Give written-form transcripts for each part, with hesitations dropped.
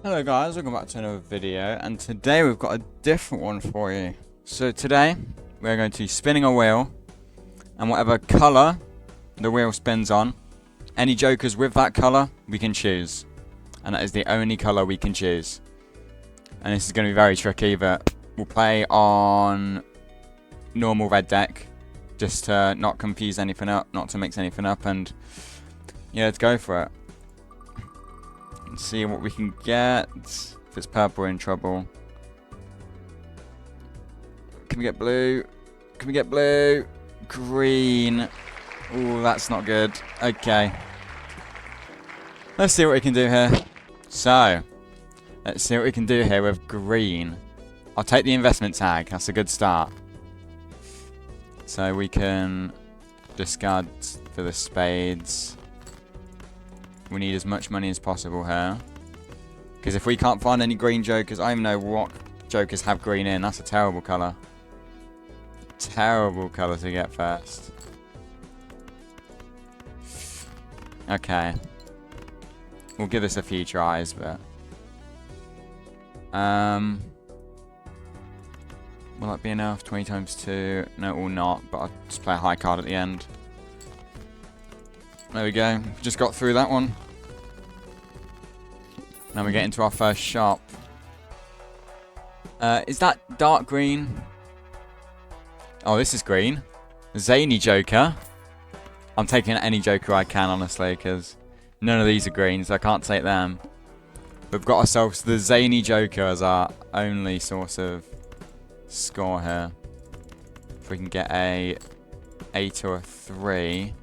Hello guys, welcome back to another video, and today we've got a different one for you. So today, we're going to be spinning a wheel, and whatever colour the wheel spins on, any jokers with that colour, we can choose. And that is the only colour we can choose. And this is going to be very tricky, but we'll play on normal red deck, just to not confuse anything up, not to mix anything up, and yeah, let's go for it. Let's see what we can get. If it's purple, we're in trouble. Can we get blue? Can we get blue? Green. Ooh, that's not good. Okay. Let's see what we can do here. So, let's see what we can do here with green. I'll take the investment tag. That's a good start. So we can discard for the spades. We need as much money as possible here. Because if we can't find any green jokers, I don't even know what jokers have green in. That's a terrible colour. Terrible colour to get first. Okay. We'll give this a few tries, but... will that be enough? 20 times 2. No, it will not, but I'll just play a high card at the end. There we go. Just got through that one. Now we get into our first shop. Is that dark green? Oh, this is green. Zany Joker. I'm taking any Joker I can, honestly, because none of these are green, so I can't take them. We've got ourselves the Zany Joker as our only source of score here. If we can get a 8 or a 3.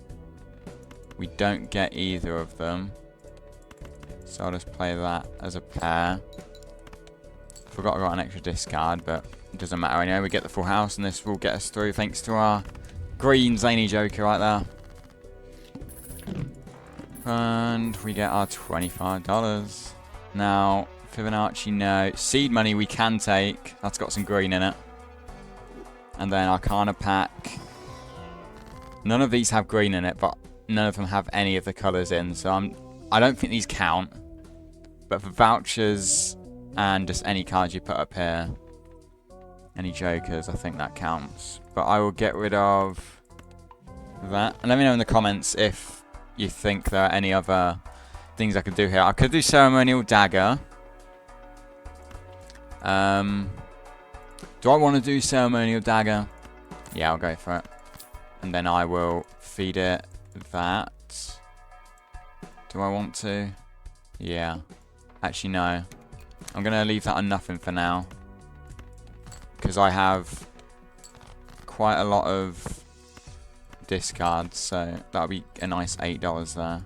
We don't get either of them. So I'll just play that as a pair. Forgot I got an extra discard, but it doesn't matter anyway. We get the full house, and this will get us through thanks to our green Zany Joker right there. And we get our $25. Now, Fibonacci, no. Seed money we can take. That's got some green in it. And then Arcana pack. None of these have green in it, but none of them have any of the colours in, so I don't think these count. But for vouchers and just any cards you put up here, any jokers, I think that counts. But I will get rid of that. And let me know in the comments if you think there are any other things I could do here. I could do Ceremonial Dagger. Do I want to do Ceremonial Dagger? Yeah, I'll go for it. And then I will feed it that. Do I want to? Yeah. Actually, no. I'm going to leave that on nothing for now. Because I have quite a lot of discards, so that'll be a nice $8 there.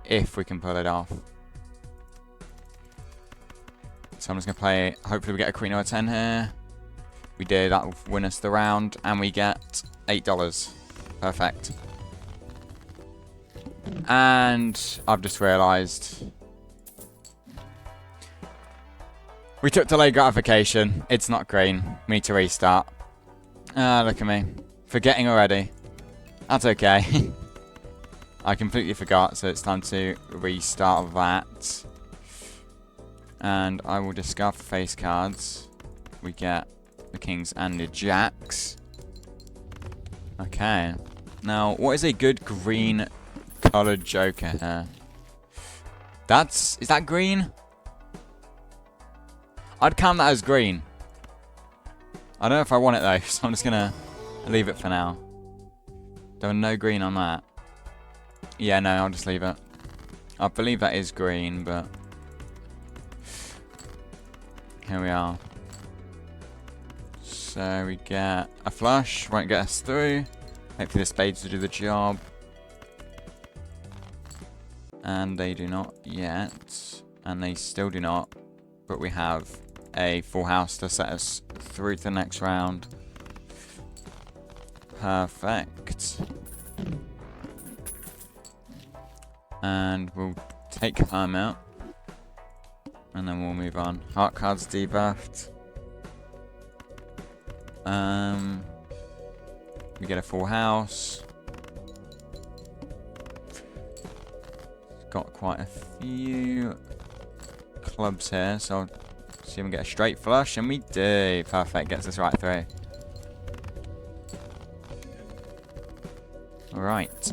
If we can pull it off. So I'm just going to play, hopefully we get a Queen or a 10 here. We did, that will win us the round, and we get $8. Perfect. And I've just realised we took delayed gratification. It's not green. We need to restart. Ah, look at me. Forgetting already. That's okay. I completely forgot, so it's time to restart that. And I will discard the face cards. We get the kings and the jacks. Okay. Now, what is a good green coloured joker here? Is that green? I'd count that as green. I don't know if I want it though, so I'm just gonna leave it for now. There are no green on that. Yeah, no, I'll just leave it. I believe that is green, but here we are. So we get a flush, won't get us through. Hopefully the spades will do the job. And they do not yet. And they still do not. But we have a full house to set us through to the next round. Perfect. And we'll take home out. And then we'll move on. Heart cards debuffed. We get a full house. Got quite a few. clubs here, so I'll see if we get a straight flush, and we do. Perfect, gets us right through. Alright.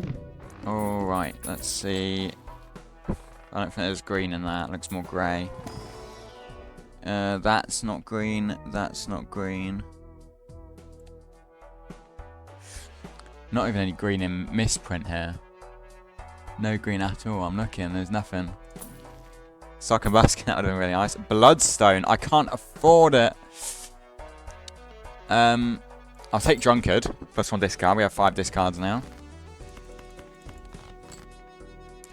Alright, let's see. I don't think there's green in that. It looks more grey. That's not green. That's not green. Not even any green in misprint here. No green at all. I'm looking. There's nothing. Sock and basket. That would have been really nice. Bloodstone. I can't afford it. I'll take drunkard. +1 discard. We have 5 discards now.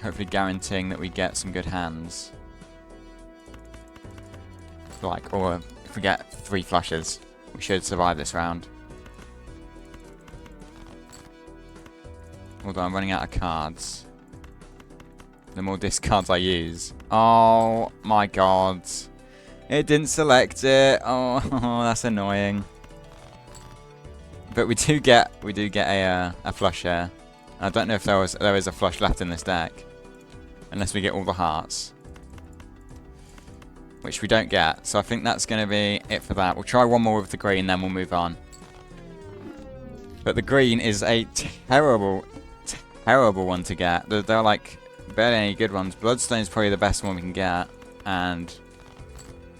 Hopefully guaranteeing that we get some good hands. Like, or if we get 3 flushes, we should survive this round. Although I'm running out of cards. The more discards I use. Oh my god. It didn't select it. Oh, that's annoying. But we do get a flush here. I don't know if there is a flush left in this deck. Unless we get all the hearts. Which we don't get. So I think that's going to be it for that. We'll try one more with the green, then we'll move on. But the green is a terrible, terrible one to get. They're like barely any good ones. Bloodstone's probably the best one we can get. And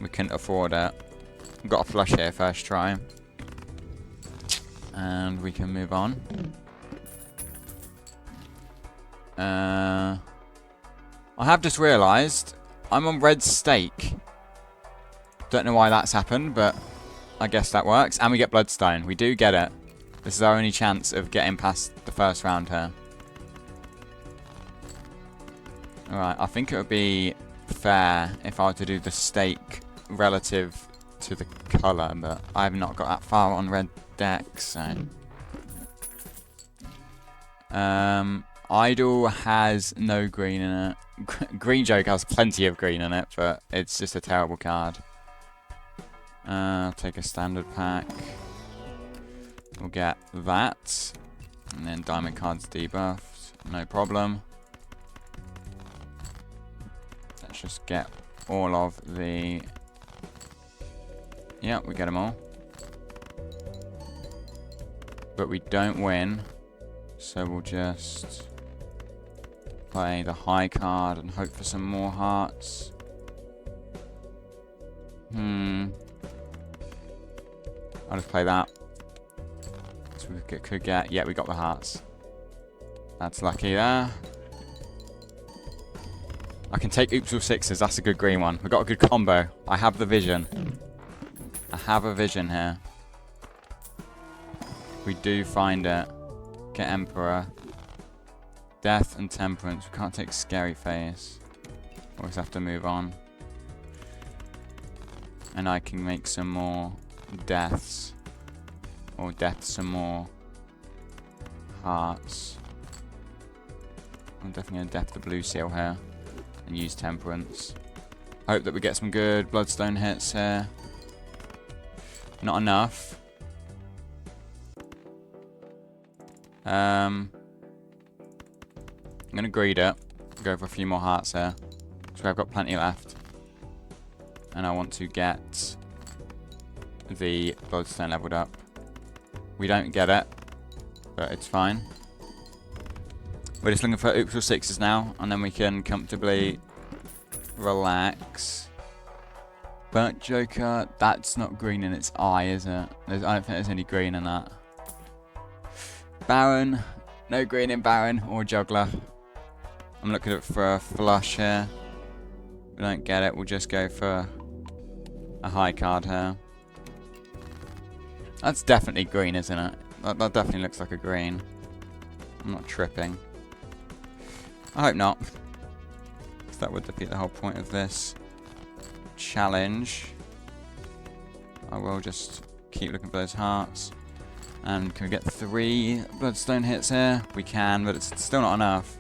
we couldn't afford it. We've got a flush here first try. And we can move on. I have just realised I'm on red stake. Don't know why that's happened, but I guess that works. And we get bloodstone. We do get it. This is our only chance of getting past the first round here. Alright, I think it would be fair if I were to do the stake relative to the colour, but I have not got that far on red deck, so... Idol has no green in it. Green Joker has plenty of green in it, but it's just a terrible card. I'll take a standard pack. We'll get that. And then diamond cards debuffed. No problem. Let's just get all of the... Yeah, we get them all. But we don't win. So we'll just play the high card and hope for some more hearts. I'll just play that. So we could get... Yeah, we got the hearts. That's lucky there. I can take oops with 6s. That's a good green one. We've got a good combo. I have the vision. I have a vision here. We do find it. Get Emperor. Death and Temperance. We can't take Scary Face. Always have to move on. And I can make some more deaths. Or death some more hearts. I'm definitely going to death the blue seal here. And use Temperance. Hope that we get some good Bloodstone hits here. Not enough. I'm going to greed it. Go for a few more hearts here. So I've got plenty left. And I want to get the Bloodstone leveled up. We don't get it. But it's fine. We're just looking for oops or 6s now. And then we can comfortably relax. Burnt Joker. That's not green in its eye, is it? I don't think there's any green in that. Baron. No green in Baron or Juggler. I'm looking for a flush here. If we don't get it, we'll just go for a high card here. That's definitely green, isn't it? That definitely looks like a green. I'm not tripping. I hope not. Because that would defeat the whole point of this challenge. I will just keep looking for those hearts. And can we get 3 Bloodstone hits here? We can, but it's still not enough.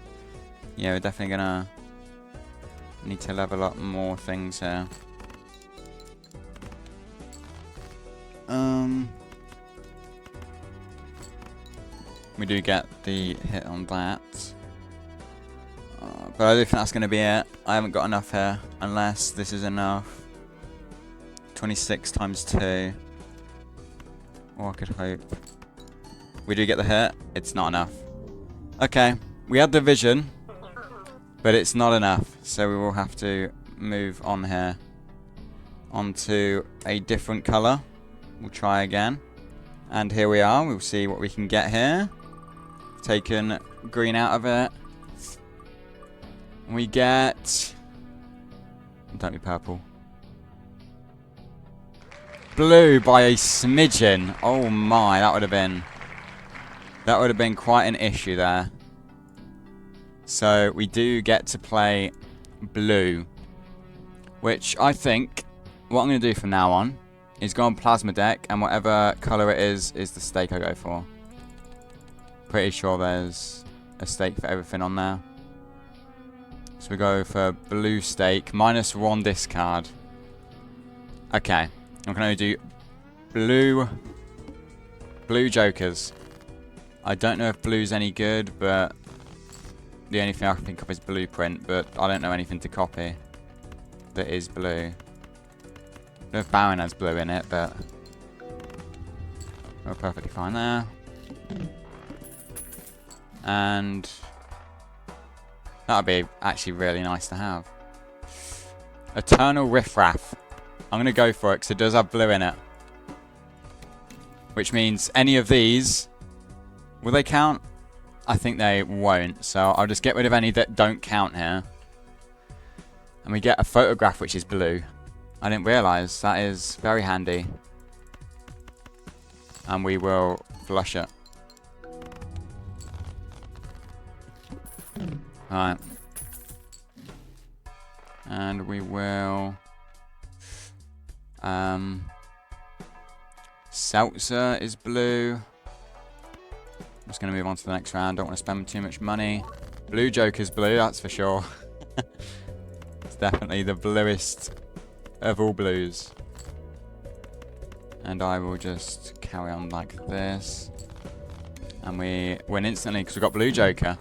Yeah, we're definitely gonna need to level up more things here. We do get the hit on that. But I don't think that's going to be it. I haven't got enough here, unless this is enough. 26 times 2. Or I could hope. We do get the hit. It's not enough. Okay, we had the vision, but it's not enough. So we will have to move on here. Onto a different colour. We'll try again. And here we are. We'll see what we can get here. Taken green out of it. We get... Don't be purple. Blue by a smidgen. Oh my, that would have been... That would have been quite an issue there. So we do get to play blue. Which I think what I'm going to do from now on is go on plasma deck, and whatever colour it is the stake I go for. Pretty sure there's a stake for everything on there. So we go for blue stake, -1 discard. Okay, I'm going to do blue jokers. I don't know if blue's any good, but the only thing I can think of is blueprint, but I don't know anything to copy that is blue. I don't know if Baron has blue in it, but we're perfectly fine there. And that would be actually really nice to have. Eternal Riffraff. I'm going to go for it because it does have blue in it. Which means any of these, will they count? I think they won't, so I'll just get rid of any that don't count here. And we get a photograph which is blue. I didn't realise. That is very handy. And we will flush it. Alright. And we will... Seltzer is blue. I'm just going to move on to the next round. Don't want to spend too much money. Blue Joker's blue, that's for sure. It's definitely the bluest of all blues. And I will just carry on like this. And we win instantly because we've got Blue Joker.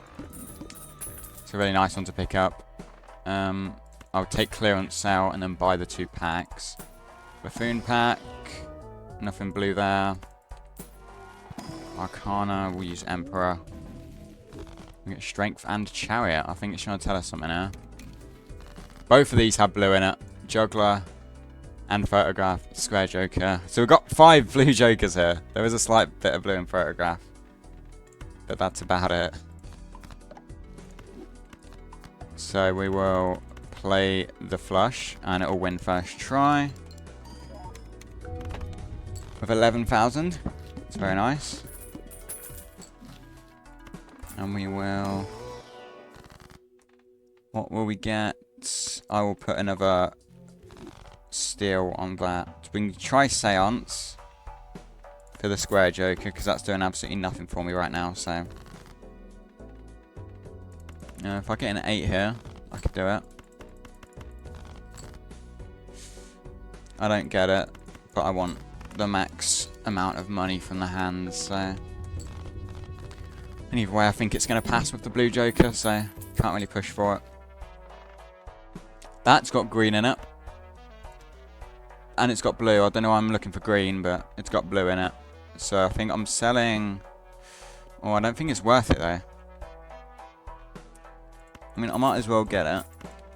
It's a really nice one to pick up. I'll take clearance sale and then buy the 2 packs. Buffoon pack. Nothing blue there. Arcana, we'll use Emperor. We get Strength and Chariot. I think it's trying to tell us something here. Both of these have blue in it. Juggler and Photograph, Square Joker. So we've got 5 blue Jokers here. There is a slight bit of blue in Photograph. But that's about it. So we will play the flush and it will win first try. With 11,000. It's very nice. And we will... What will we get? I will put another steel on that. We can try Seance for the Square Joker, because that's doing absolutely nothing for me right now, so... if I get an 8 here, I could do it. I don't get it, but I want the max amount of money from the hands, so... And either way, I think it's going to pass with the Blue Joker, so can't really push for it. That's got green in it. And it's got blue. I don't know why I'm looking for green, but it's got blue in it. So I think I'm selling... Oh, I don't think it's worth it, though. I mean, I might as well get it.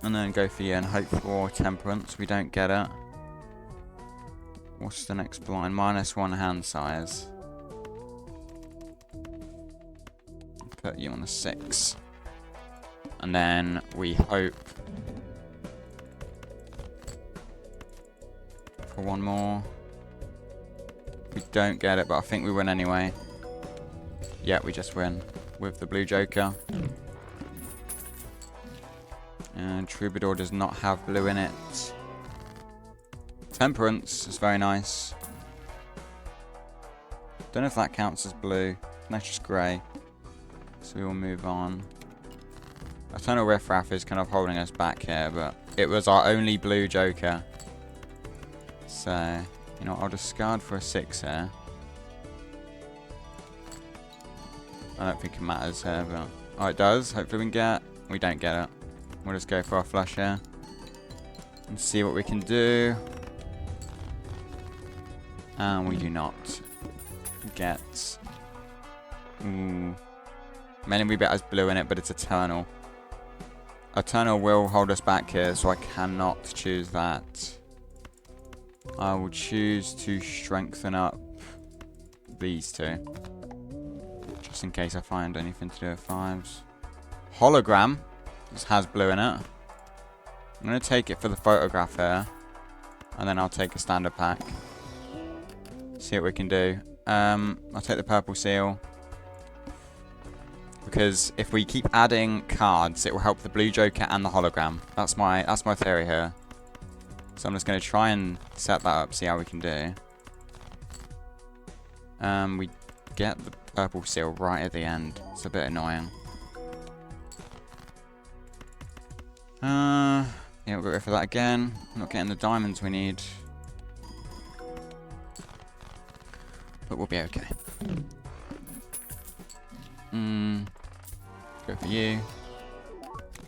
And then go for you and hope for Temperance. We don't get it. What's the next blind? -1 hand size. Put you on the 6. And then we hope for one more. We don't get it, but I think we win anyway. Yeah, we just win with the Blue Joker. And Troubadour does not have blue in it. Temperance is very nice. Don't know if that counts as blue. That's just grey. So we will move on. Eternal Riffraff is kind of holding us back here, but it was our only blue Joker. So, you know, I'll discard for a 6 here. I don't think it matters here, but... Oh, it does. Hopefully we can get... We don't get it. We'll just go for our flush here. And see what we can do. And we do not get... Ooh. Mainly we bet has blue in it, but it's Eternal. Eternal will hold us back here, so I cannot choose that. I will choose to strengthen up these two. Just in case I find anything to do with 5s. Hologram. This has blue in it. I'm going to take it for the photograph here. And then I'll take a standard pack. See what we can do. I'll take the purple seal. Because if we keep adding cards, it will help the blue joker and the hologram. That's my theory here. So I'm just going to try and set that up, see how we can do. We get the purple seal right at the end. It's a bit annoying. Yeah, we'll go for that again. Not getting the diamonds we need. But we'll be okay. Go for you.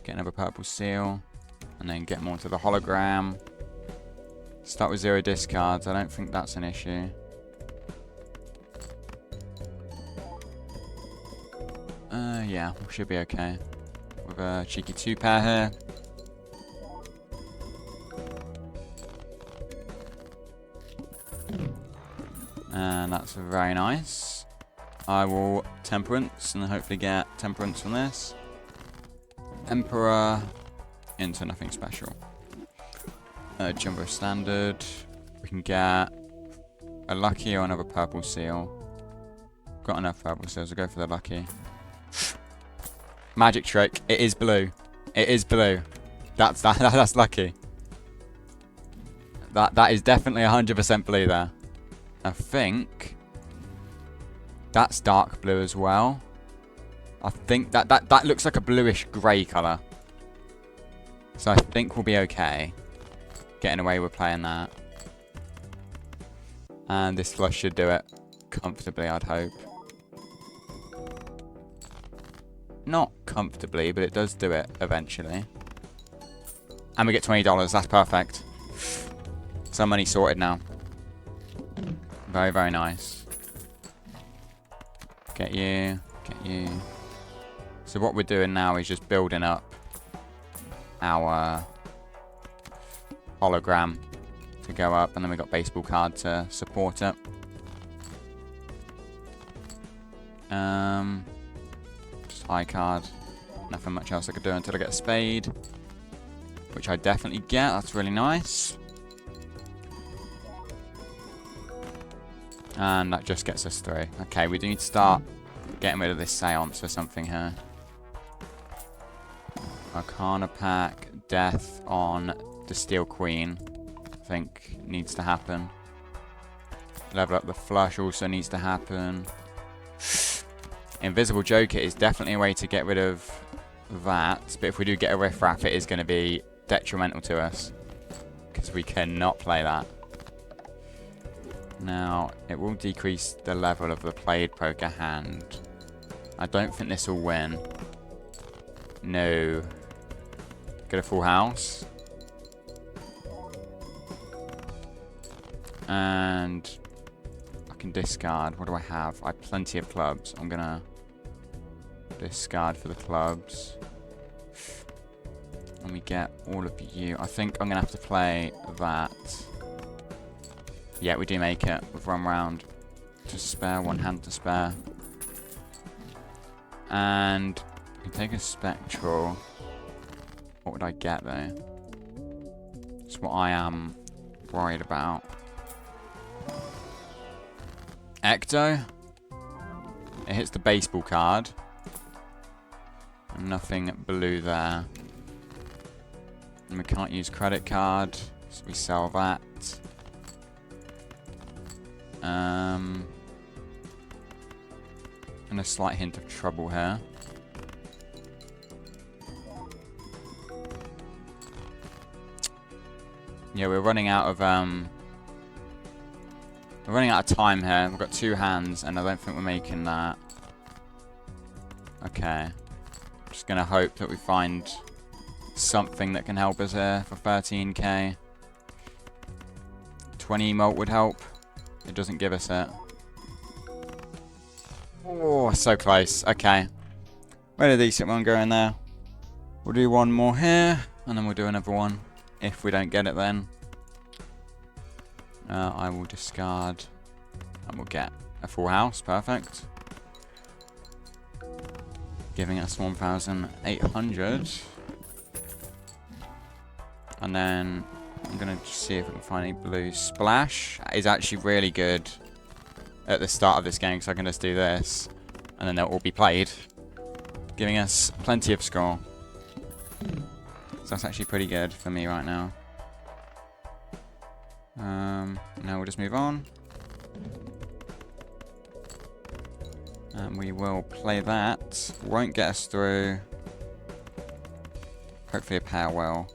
Get another purple seal. And then get more to the hologram. Start with 0 discards. I don't think that's an issue. Yeah, we should be okay. With a cheeky 2-pair here. And that's very nice. I will Temperance and hopefully get Temperance from this. Emperor into nothing special. Jumbo Standard. We can get a lucky or another purple seal. Got enough purple seals. I'll go for the lucky. Magic trick. It is blue. It is blue. That's lucky. That is definitely 100% blue there. I think that's dark blue as well. I think that looks like a bluish grey colour. So I think we'll be okay. Getting away with playing that. And this flush should do it comfortably, I'd hope. Not comfortably, but it does do it eventually. And we get $20. That's perfect. Some money sorted now. Very, very nice. Get you. Get you. So what we're doing now is just building up our hologram to go up. And then we've got baseball card to support it. Just high card. Nothing much else I could do until I get a spade. Which I definitely get. That's really nice. And that just gets us through. Okay, we do need to start getting rid of this seance or something here. Arcana pack, death on the Steel Queen. I think needs to happen. Level up the flush also needs to happen. Invisible Joker is definitely a way to get rid of that. But if we do get a riffraff, it is going to be detrimental to us. Because we cannot play that. Now, it will decrease the level of the played poker hand. I don't think this will win. No. Get a full house. And I can discard. What do I have? I have plenty of clubs. I'm going to discard for the clubs. And we get all of you. I think I'm going to have to play that. Yeah, we do make it with 1 round to spare, 1 hand to spare. And we can take a Spectral. What would I get though? That's what I am worried about. Ecto. It hits the baseball card. And nothing blue there. And we can't use credit card, so we sell that. And a slight hint of trouble here. Yeah, we're running out of time here. We've got 2 hands, and I don't think we're making that. Okay. Just gonna hope that we find something that can help us here for 13k. 20 emote would help. It doesn't give us it. Oh, so close. Okay. Where did a decent one go in there? We'll do one more here, and then we'll do another one. If we don't get it then. I will discard, and we'll get a full house. Perfect. Giving us 1,800. And then I'm going to see if we can find any blue. Splash is actually really good at the start of this game, because I can just do this, and then they'll all be played, giving us plenty of score. So that's actually pretty good for me right now. Now we'll just move on. And we will play that. Won't get us through. Hopefully a pair will.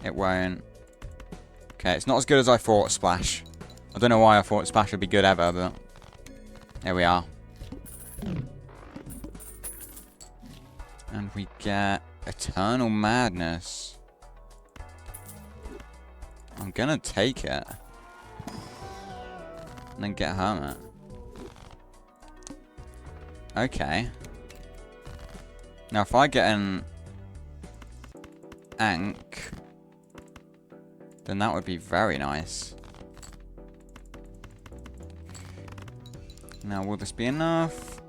It won't. Okay, it's not as good as I thought, Splash. I don't know why I thought Splash would be good ever, but here we are. And we get Eternal Madness. I'm gonna take it. And then get Hermit. Okay. Now if I get an Ankh, then that would be very nice. Now will this be enough?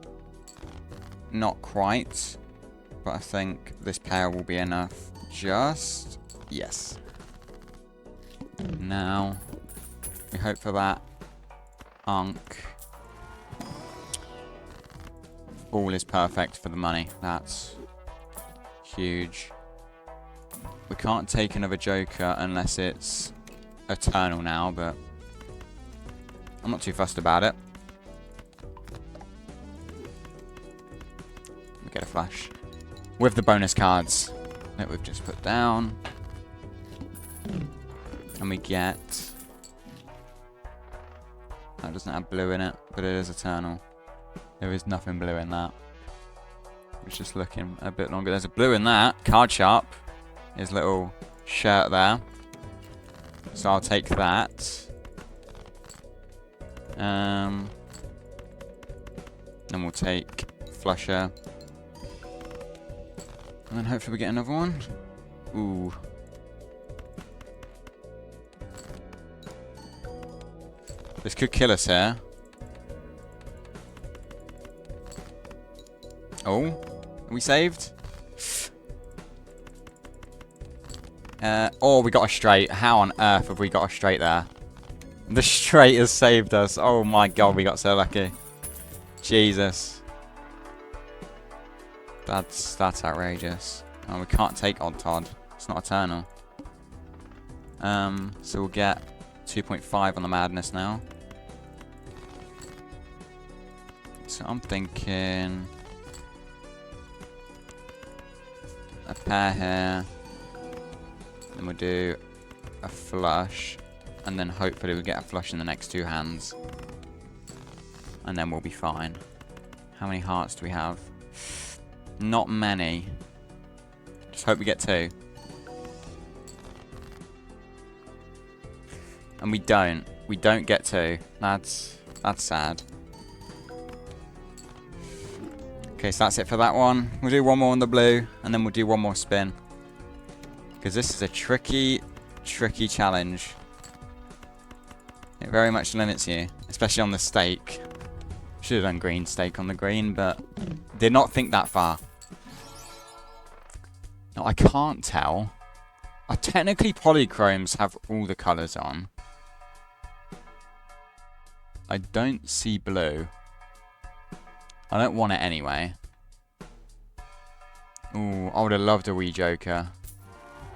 Not quite. But I think this pair will be enough. Just... yes. Now, we hope for that Ankh. All is perfect for the money. That's huge. We can't take another Joker unless it's Eternal now, but I'm not too fussed about it. We get a flash. With the bonus cards that we've just put down. And we get... that doesn't have blue in it, but it is Eternal. There is nothing blue in that. It's just looking a bit longer. There's a blue in that. Card Sharp. His little shirt there. So I'll take that. Then we'll take Flusher. And then hopefully we get another one. Ooh. This could kill us here. Oh. Are we saved? Oh, we got a straight. How on earth have we got a straight there? The straight has saved us. Oh my god, we got so lucky. Jesus. That's outrageous. Oh, we can't take Odd Todd. It's not Eternal. So we'll get 2.5 on the Madness now. So I'm thinking a pair here. Then we'll do a flush. And then hopefully we'll get a flush in the next two hands. And then we'll be fine. How many hearts do we have? Not many. Just hope we get two. And we don't. We don't get two. That's sad. Okay, so that's it for that one. We'll do one more on the blue, and then we'll do one more spin. Because this is a tricky challenge. It very much limits you, especially on the stake. Should have done green stake on the green, but did not think that far. Now, I can't tell. Technically, polychromes have all the colours on. I don't see blue. I don't want it anyway. Ooh, I would have loved a wee Joker.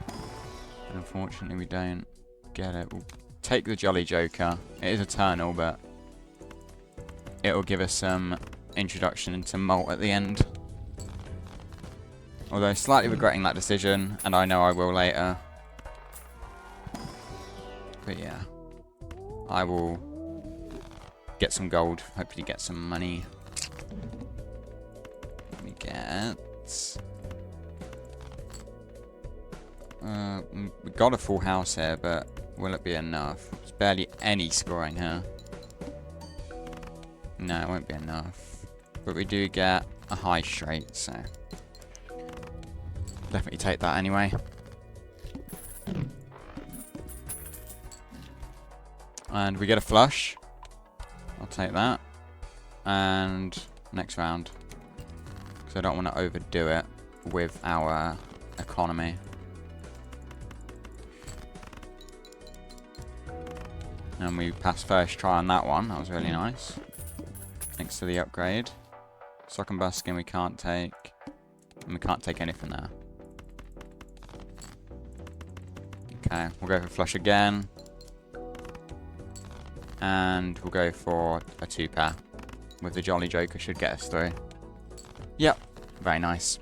But unfortunately, we don't get it. We'll take the Jolly Joker. It is Eternal, but it'll give us some introduction into Molt at the end. Although slightly regretting that decision, and I know I will later. But yeah, I will get some gold, hopefully get some money. Let me get We got a full house here, but will it be enough? There's barely any scoring here. No, it won't be enough. But we do get a high straight, so definitely take that anyway. And we get a flush. I'll take that. And next round. Because I don't want to overdo it with our economy. And we passed first try on that one. That was really nice. Thanks to the upgrade. Sock and buskin we can't take. And we can't take anything there. Okay, we'll go for flush again. And we'll go for a 2-pair. With the Jolly Joker should get us through. Yep, very nice.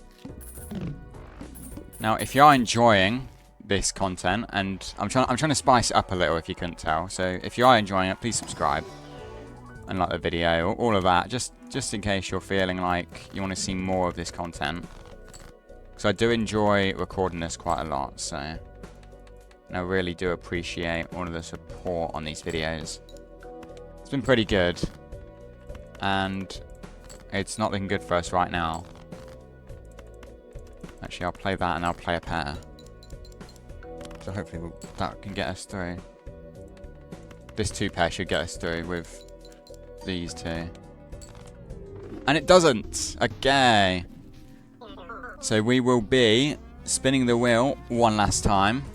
Now, if you are enjoying this content, and I'm trying to spice it up a little if you couldn't tell. So if you are enjoying it, please subscribe and like the video, all of that, just in case you're feeling like you want to see more of this content. Because I do enjoy recording this quite a lot, so and I really do appreciate all of the support on these videos. It's been pretty good, and it's not looking good for us right now. Actually, I'll play that and I'll play a pair. So hopefully that can get us through. This 2-pair should get us through with these two. And it doesn't! Okay. So we will be spinning the wheel one last time.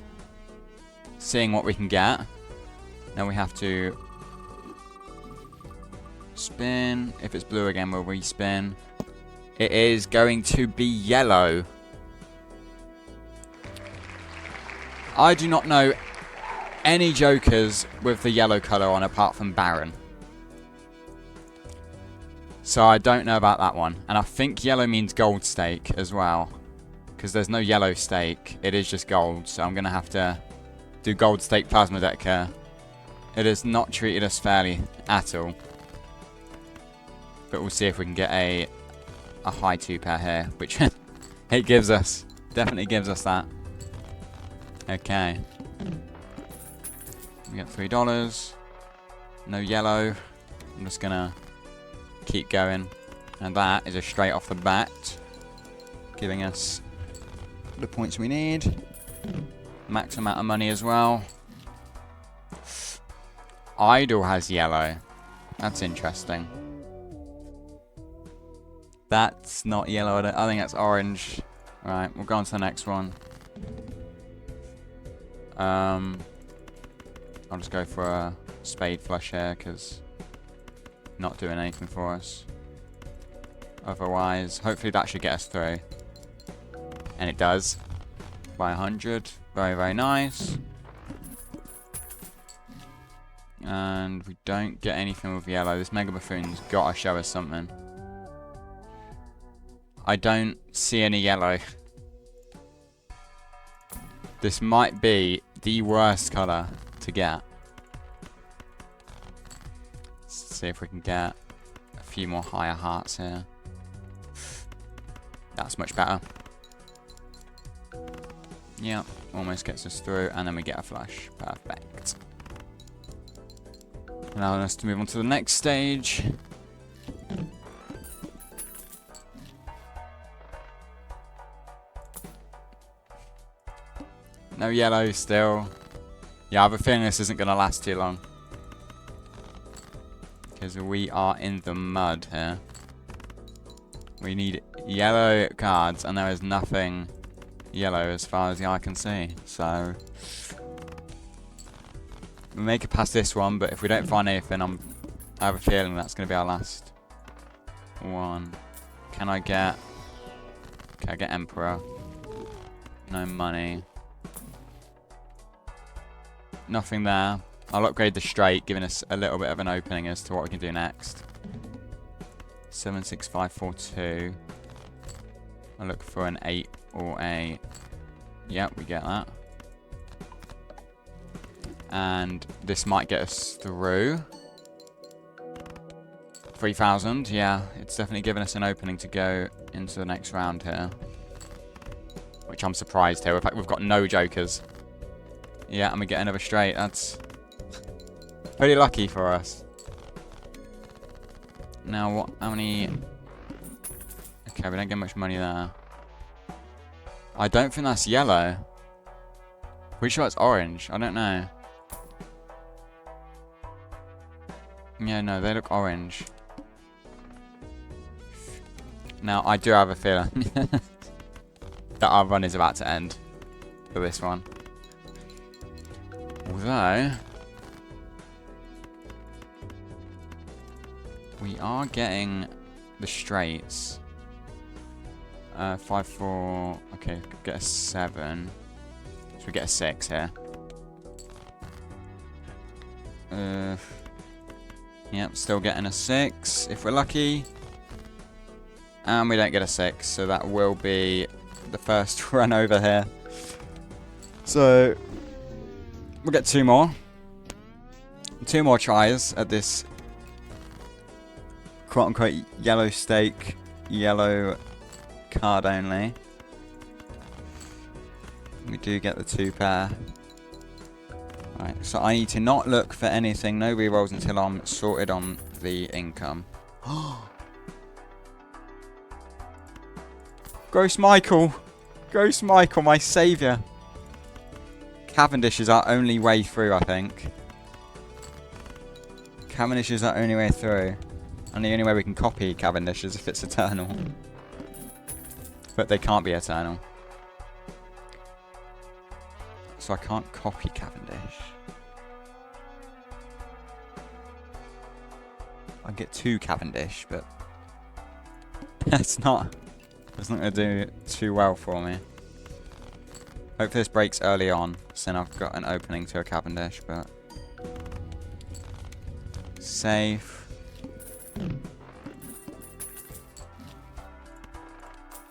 Seeing what we can get. Now we have to spin. If it's blue again, we'll respin. It is going to be yellow. I do not know any jokers with the yellow colour on apart from Baron. So I don't know about that one. And I think yellow means gold stake as well. Because there's no yellow stake. It is just gold. So I'm going to have to do gold stake plasma deck here. It has not treated us fairly at all. But we'll see if we can get a high 2-pair here. Which it gives us. Definitely gives us that. Okay. We get $3. No yellow. I'm just gonna keep going. And that is a straight off the bat. Giving us the points we need. Max amount of money as well. Idol has yellow. That's interesting. That's not yellow. I think that's orange. Right, we'll go on to the next one. I'll just go for a spade flush here because not doing anything for us. Otherwise, hopefully that should get us through. And it does. By 100. Very, very nice. And we don't get anything with yellow. This Mega Buffoon's got to show us something. I don't see any yellow. This might be the worst colour to get. Let's see if we can get a few more higher hearts here. That's much better. Yeah, almost gets us through, and then we get a flush. Perfect. Allowing us to move on to the next stage. No yellow still. Yeah, I have a feeling this isn't going to last too long. Because we are in the mud here. We need yellow cards, and there is nothing yellow as far as the eye can see. So we make it past this one, but if we don't find anything, I have a feeling that's going to be our last one. Can I get Emperor? No money. Nothing there. I'll upgrade the straight, giving us a little bit of an opening as to what we can do next. 76542. I'll look for an 8 or a... Yep, we get that. And this might get us through. 3,000, yeah. It's definitely given us an opening to go into the next round here. which I'm surprised here. In fact, we've got no jokers. Yeah, and we get another straight. That's pretty lucky for us. Now, what? How many? Okay, we don't get much money there. I don't think that's yellow. Pretty sure it's orange. I don't know. Yeah, no, they look orange. Now, I do have a feeling that our run is about to end for this one. Although, we are getting the straights. 5, 4. Okay, get a 7. So we get a 6 here. Yep, still getting a 6 if we're lucky. And we don't get a 6, so that will be the first run over here. So, we'll get 2 more. 2 more tries at this quote-unquote yellow stake, yellow card only. We do get the 2 pair. Right, so I need to not look for anything, no rerolls until I'm sorted on the income. Ghost Michael! Ghost Michael, my saviour! Cavendish is our only way through, I think. Cavendish is our only way through. And the only way we can copy Cavendish is if it's eternal. But they can't be eternal. So I can't copy Cavendish. I get 2 Cavendish, but that's not going to do too well for me. Hopefully this breaks early on, so then I've got an opening to a Cavendish, but safe.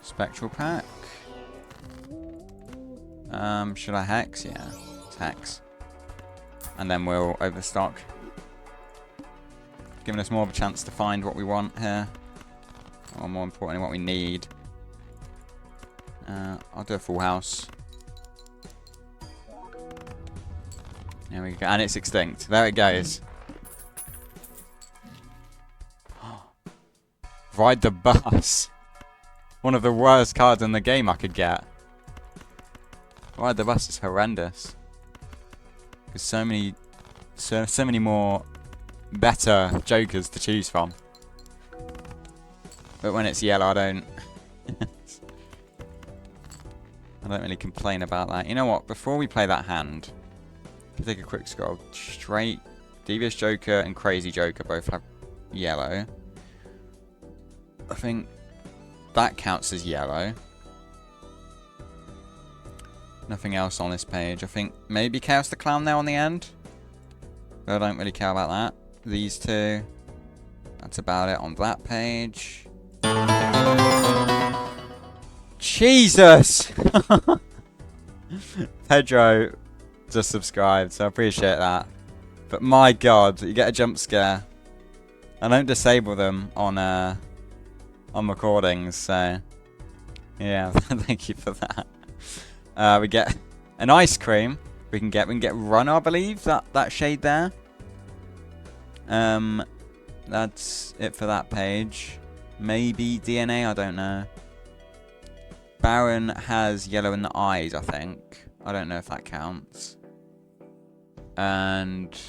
Spectral pack. Should I hex? Yeah, it's hex. And then we'll overstock. Giving us more of a chance to find what we want here. Or more importantly, what we need. I'll do a full house. There we go. And it's extinct. There it goes. Ride the bus. One of the worst cards in the game I could get. Ride the bus is horrendous. There's so many more better jokers to choose from. But when it's yellow, I don't really complain about that. You know what? Before we play that hand, I'll take a quick scroll. Straight, Devious Joker and Crazy Joker both have yellow. I think that counts as yellow. Nothing else on this page. I think maybe Chaos the Clown there on the end. But I don't really care about that. These 2. That's about it on that page. Jesus! Pedro just subscribed, so I appreciate that. But my god, you get a jump scare. I don't disable them on recordings, so yeah, thank you for that. We get an ice cream. We can get Runner, I believe, that shade there. That's it for that page. Maybe DNA, I don't know. Baron has yellow in the eyes, I think. I don't know if that counts. And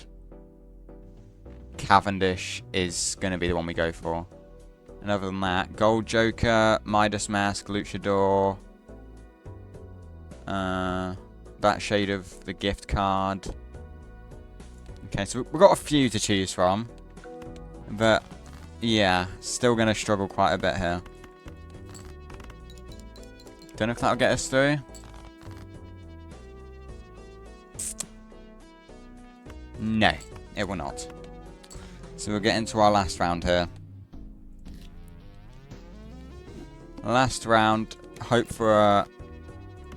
Cavendish is going to be the one we go for. And other than that, Gold Joker, Midas Mask, Luchador. That shade of the gift card. Okay, so we've got a few to choose from. But, yeah, still going to struggle quite a bit here. Don't know if that'll get us through. No, it will not. So we'll get into our last round here. Last round, hope for a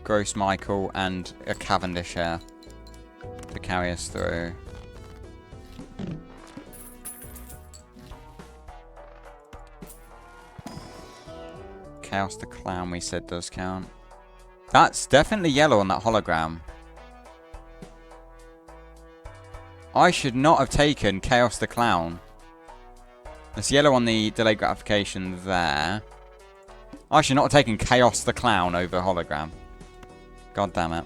Gross Michael and a Cavendish here to carry us through. Chaos the Clown we said does count. That's definitely yellow on that hologram. I should not have taken Chaos the Clown. It's yellow on the delayed gratification there. I should not have taken Chaos the Clown over hologram. God damn it.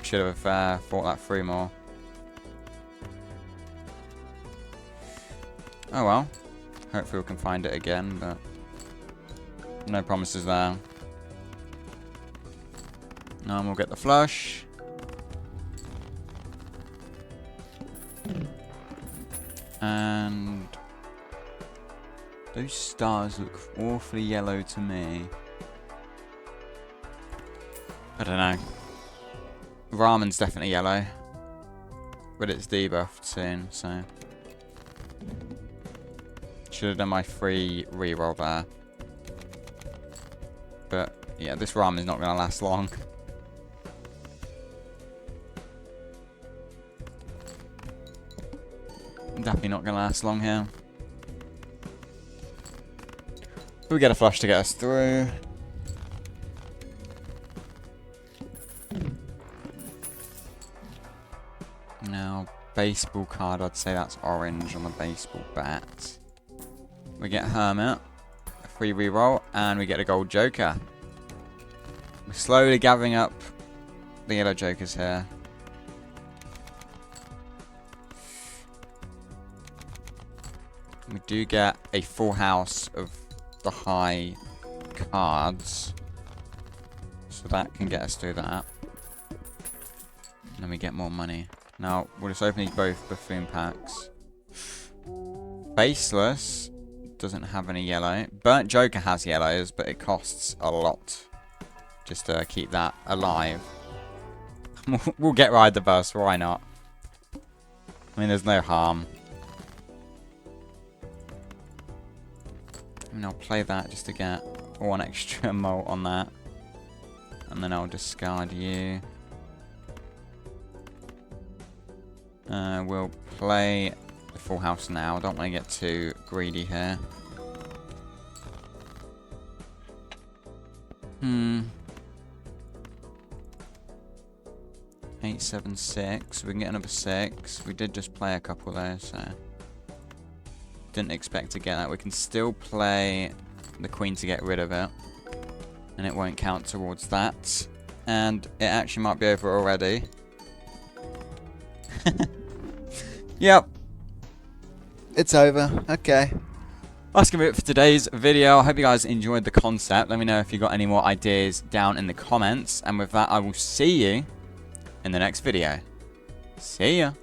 Should have thought that through more. Oh well. Hopefully we can find it again, but no promises there. And we'll get the flush. And those stars look awfully yellow to me. I don't know. Ramen's definitely yellow. But it's debuffed soon, so. Should have done my free reroll there. But yeah, this ramen's not going to last long. Definitely not going to last long here. We get a flush to get us through. Now, baseball card, I'd say that's orange on the baseball bat. We get Hermit, a free reroll, and we get a gold joker. We're slowly gathering up the yellow jokers here. We do get a full house of the high cards. So that can get us through that. And then we get more money. Now, we'll just open these both buffoon packs. Faceless doesn't have any yellow. Burnt Joker has yellows, but it costs a lot just to keep that alive. We'll get Ride the Bus, why not? I mean, there's no harm. I mean, I'll play that just to get one extra molt on that. And then I'll discard you. We'll play the full house now. I don't want to get too greedy here. 8, 7, 6. We can get another 6. We did just play a couple there, so didn't expect to get that. We can still play the queen to get rid of it, and it won't count towards that. And it actually might be over already. Yep. It's over. Okay. That's going to be it for today's video. I hope you guys enjoyed the concept. Let me know if you got any more ideas down in the comments. And with that, I will see you in the next video. See ya.